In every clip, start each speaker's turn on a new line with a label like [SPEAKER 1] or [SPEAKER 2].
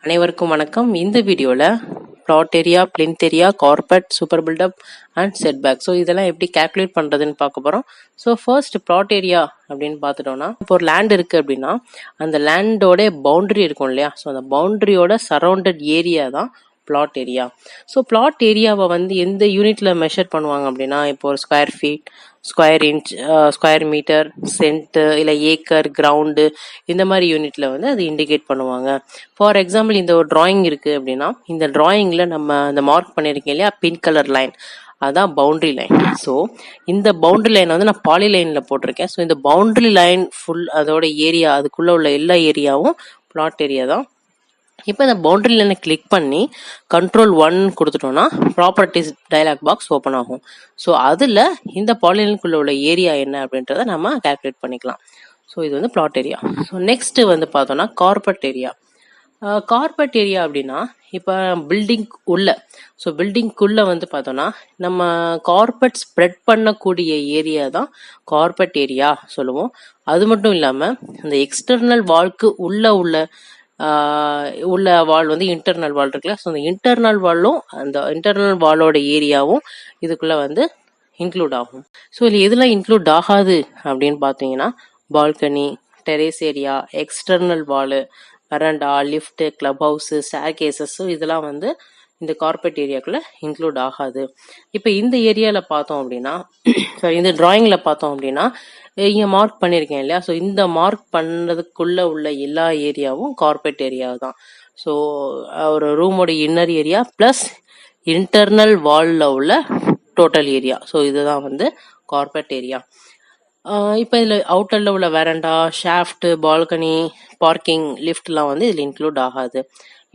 [SPEAKER 1] அனைவருக்கும் வணக்கம். இந்த வீடியோவில் plot area, plinth area, carpet, super built up and setback. So இதெல்லாம் எப்படி கேல்குலேட் பண்ணுறதுன்னு பார்க்க போகிறோம். ஸோ ஃபர்ஸ்ட் பிளாட் ஏரியா அப்படின்னு பார்த்துட்டோம்னா, இப்போ ஒரு லேண்ட் இருக்குது அப்படின்னா அந்த லேண்டோட பவுண்டரி இருக்கும் இல்லையா, ஸோ அந்த பவுண்டரியோட சரௌண்டட் ஏரியா தான் பிளாட் ஏரியா. ஸோ பிளாட் ஏரியாவை வந்து எந்த யூனிட்ல மெஷர் பண்ணுவாங்க அப்படின்னா, இப்போ ஒரு square feet, square inch, square metre, cent, இல்லை ஏக்கர், கிரவுண்டு, இந்த மாதிரி யூனிட்ல வந்து அது இண்டிகேட் பண்ணுவாங்க. ஃபார் எக்ஸாம்பிள் இந்த ஒரு டிராயிங் இருக்கு அப்படின்னா, இந்த டிராயிங்ல நம்ம இந்த மார்க் பண்ணியிருக்கேன் இல்லையா, பிங்க் கலர் லைன், அதான் பவுண்டரி லைன். ஸோ இந்த பவுண்டரி லைன் வந்து நான் பாலி லைன்ல போட்டிருக்கேன். ஸோ இந்த பவுண்டரி லைன் ஃபுல் அதோட ஏரியா, அதுக்குள்ள உள்ள எல்லா ஏரியாவும் பிளாட் ஏரியா தான். இப்போ இந்த பவுண்டரி லைனை கிளிக் பண்ணி கண்ட்ரோல் 1 கொடுத்துட்டோம்னா ப்ராப்பர்ட்டிஸ் டயலாக் பாக்ஸ் ஓப்பன் ஆகும். ஸோ அதில் இந்த பாலிலைனுக்குள்ள உள்ள ஏரியா என்ன அப்படின்றத நம்ம கால்குலேட் பண்ணிக்கலாம். ஸோ இது வந்து பிளாட் ஏரியா. ஸோ நெக்ஸ்ட் வந்து பார்த்தோம்னா கார்பெட் ஏரியா. கார்பெட் ஏரியா அப்படின்னா இப்போ பில்டிங் உள்ள, ஸோ பில்டிங்குள்ள வந்து பார்த்தோம்னா நம்ம கார்பெட் ஸ்ப்ரெட் பண்ணக்கூடிய ஏரியா தான் கார்பெட் ஏரியா சொல்லுவோம். அது மட்டும் இல்லாமல் அந்த எக்ஸ்டர்னல் வால்க்கு உள்ள வால் வந்து இன்டர்னல் வால் இருக்குல்ல, ஸோ அந்த இன்டர்னல் வாலும் அந்த இன்டர்னல் வாலோட ஏரியாவும் இதுக்குள்ள வந்து இன்க்ளூட் ஆகும். ஸோ இதில் எதுலாம் இன்க்ளூட் ஆகாது அப்படின்னு பார்த்தீங்கன்னா, balcony, terrace area, external wall, veranda, lift, club house, staircases, இதெல்லாம் வந்து இந்த கார்பெட் ஏரியாக்குள்ள இன்க்ளூட் ஆகாது. இப்போ இந்த ஏரியாவில் பார்த்தோம் அப்படின்னா, சாரி இந்த டிராயிங்கில் பார்த்தோம் அப்படின்னா இங்கே மார்க் பண்ணியிருக்கேன் இல்லையா, ஸோ இந்த மார்க் பண்ணதுக்குள்ள உள்ள எல்லா ஏரியாவும் கார்பெட் ஏரியா தான். ஸோ ஒரு ரூமோட இன்னர் ஏரியா ப்ளஸ் இன்டர்னல் வாலில் உள்ள டோட்டல் ஏரியா, ஸோ இதுதான் வந்து கார்பெட் ஏரியா. இப்போ இதில் அவுட்டரில் உள்ள வெரண்டா, ஷாஃப்ட், பால்கனி, பார்க்கிங், லிஃப்ட்லாம் வந்து இதில் இன்க்ளூட் ஆகாது.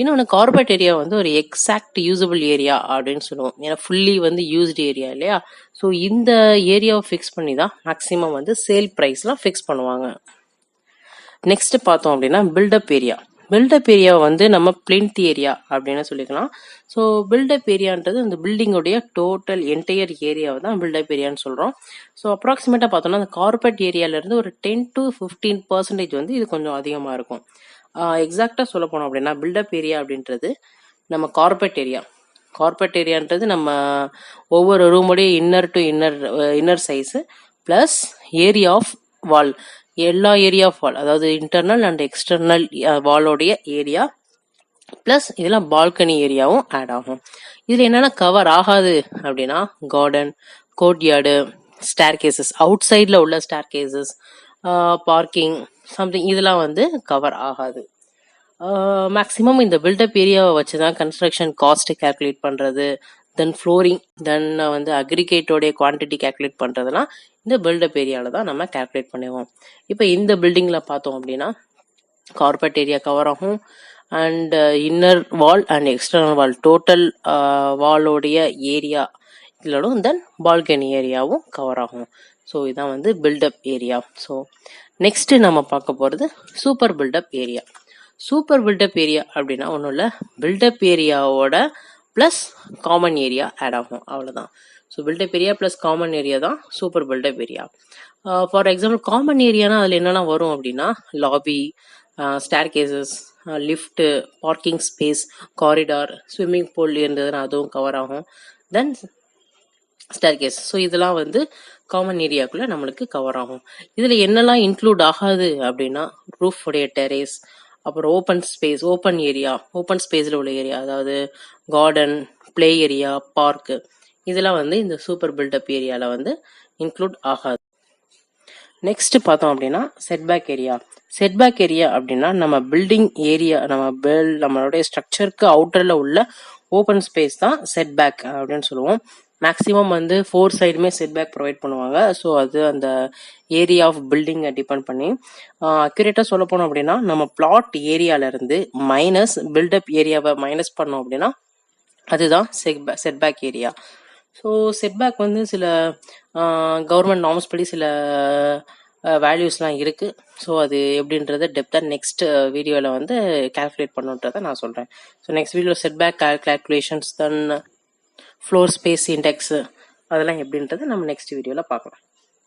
[SPEAKER 1] இன்னொன்று கார்பெட் ஏரியா வந்து ஒரு எக்ஸாக்ட் யூசபிள் ஏரியா அப்படின்னு சொல்லுவோம். ஏன்னா ஃபுல்லி வந்து யூஸ்டு ஏரியா இல்லையா, ஸோ இந்த ஏரியாவை ஃபிக்ஸ் பண்ணி தான் மேக்ஸிமம் வந்து சேல் ப்ரைஸ்லாம் ஃபிக்ஸ் பண்ணுவாங்க. நெக்ஸ்ட் பார்த்தோம் அப்படின்னா பில்டப் ஏரியா. பில்டப் ஏரியாவை வந்து நம்ம plinth ஏரியா அப்படின்னு சொல்லிக்கலாம். ஸோ பில்டப் ஏரியான்றது இந்த பில்டிங்கோடைய டோட்டல் என்டையர் ஏரியாவை தான் பில்டப் ஏரியான்னு சொல்கிறோம். ஸோ அப்ராக்சிமேட்டாக பார்த்தோம்னா அந்த கார்பெட் ஏரியாவிலேருந்து ஒரு 10 to 15% வந்து இது கொஞ்சம் அதிகமாக இருக்கும். எக்ஸாக்டாக சொல்ல போனோம் அப்படின்னா பில்டப் ஏரியா அப்படின்றது நம்ம கார்பெட் ஏரியான்றது நம்ம ஒவ்வொரு ரூமோடைய inner to inner size plus area of wall, எல்லா ஏரியா ஆஃப் வால், அதாவது இன்டர்னல் அண்ட் எக்ஸ்டர்னல் வாலோடைய ஏரியா ப்ளஸ் இதெல்லாம் பால்கனி ஏரியாவும் ஆட் ஆகும். இதில் என்னென்ன கவர் ஆகாது அப்படின்னா கார்டன், கோர்ட்யார்டு, ஸ்டேர் கேசஸ், அவுட் சைடில் உள்ள ஸ்டேர் கேசஸ், பார்க்கிங் சம்திங், இதெல்லாம் வந்து கவர் ஆகாது. மேக்ஸிமம் இந்த பில்டப் ஏரியாவை வச்சு தான் கன்ஸ்ட்ரக்ஷன் காஸ்ட் கேல்குலேட் பண்ணுறது, தென் ஃப்ளோரிங், தென் வந்து அக்ரிகேட்டோடைய குவான்டிட்டி கேல்குலேட் பண்ணுறதுலாம் இந்த பில்டப் ஏரியாவில் தான் நம்ம கேல்குலேட் பண்ணுவோம். இப்போ இந்த பில்டிங்கில் பார்த்தோம் அப்படின்னா கார்பெட் ஏரியா கவர் ஆகும் and inner wall and external wall total வாலோடைய ஏரியா இதோடும், தென் பால்கனி ஏரியாவும் கவர் ஆகும். ஸோ இதான் வந்து பில்டப் ஏரியா. ஸோ நெக்ஸ்ட் நம்ம பார்க்க போகிறது super built up area. Super built up area அப்படின்னா ஒன்றும் இல்லை, பில்டப் ஏரியாவோட ப்ளஸ் காமன் ஏரியா ஆட் ஆகும், அவ்வளோதான். So built up area plus common area தான் super built up area. For example common ஏரியானா அதில் என்னெல்லாம் வரும் அப்படின்னா lobby, stair cases, lift, parking space, corridor, swimming pool இருந்ததுன்னா அதுவும் கவர் ஆகும், தென் ஸ்டேர் கேஸ். ஸோ இதெல்லாம் வந்து காமன் ஏரியாக்குள்ளே நம்மளுக்கு கவர் ஆகும். இதில் என்னெல்லாம் இன்க்ளூட் ஆகாது அப்படின்னா ரூஃப் உடைய டெரேஸ், அப்புறம் open space, open area, open ஸ்பேஸில் உள்ள ஏரியா, அதாவது கார்டன், பிளே ஏரியா, பார்க்கு, இதெல்லாம் வந்து இந்த சூப்பர் பில்டப் ஏரியாவில் வந்து இன்க்ளூட் ஆகாது. நெக்ஸ்ட் பார்த்தோம் அப்படின்னா செட்பேக் ஏரியா. செட்பேக் ஏரியா அப்படின்னா நம்ம பில்டிங் ஏரியா, நம்மளுடைய ஸ்ட்ரக்சருக்கு அவுட்டரில் உள்ள ஓப்பன் ஸ்பேஸ் தான் செட்பேக் அப்படின்னு சொல்லுவோம். மேக்ஸிமம் வந்து 4 சைடுமே செட்பேக் ப்ரொவைட் பண்ணுவாங்க. ஸோ அது அந்த ஏரியா ஆஃப் பில்டிங்கை டிபெண்ட் பண்ணி. அக்யூரேட்டாக சொல்ல போனோம் அப்படின்னா நம்ம பிளாட் ஏரியாவிலேருந்து மைனஸ் பில்டப் ஏரியாவை மைனஸ் பண்ணோம் அப்படின்னா அதுதான் செட்பேக் ஏரியா. ஸோ செட்பேக் வந்து சில கவர்மெண்ட் நார்ம்ஸ் படி சில வேல்யூஸ்லாம் இருக்குது. ஸோ அது எப்படின்றத டெப்த்தாக நெக்ஸ்ட் வீடியோவில் வந்து கால்குலேட் பண்ணுன்றதை நான் சொல்கிறேன். ஸோ நெக்ஸ்ட் வீடியோவில் செட்பேக் கால்குலேஷன்ஸ், தென் ஃப்ளோர் ஸ்பேஸ் இண்டெக்ஸு, அதெல்லாம் எப்படின்றது நம்ம நெக்ஸ்ட் வீடியோவில் பார்க்கலாம்.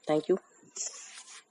[SPEAKER 1] தேங்க்யூ.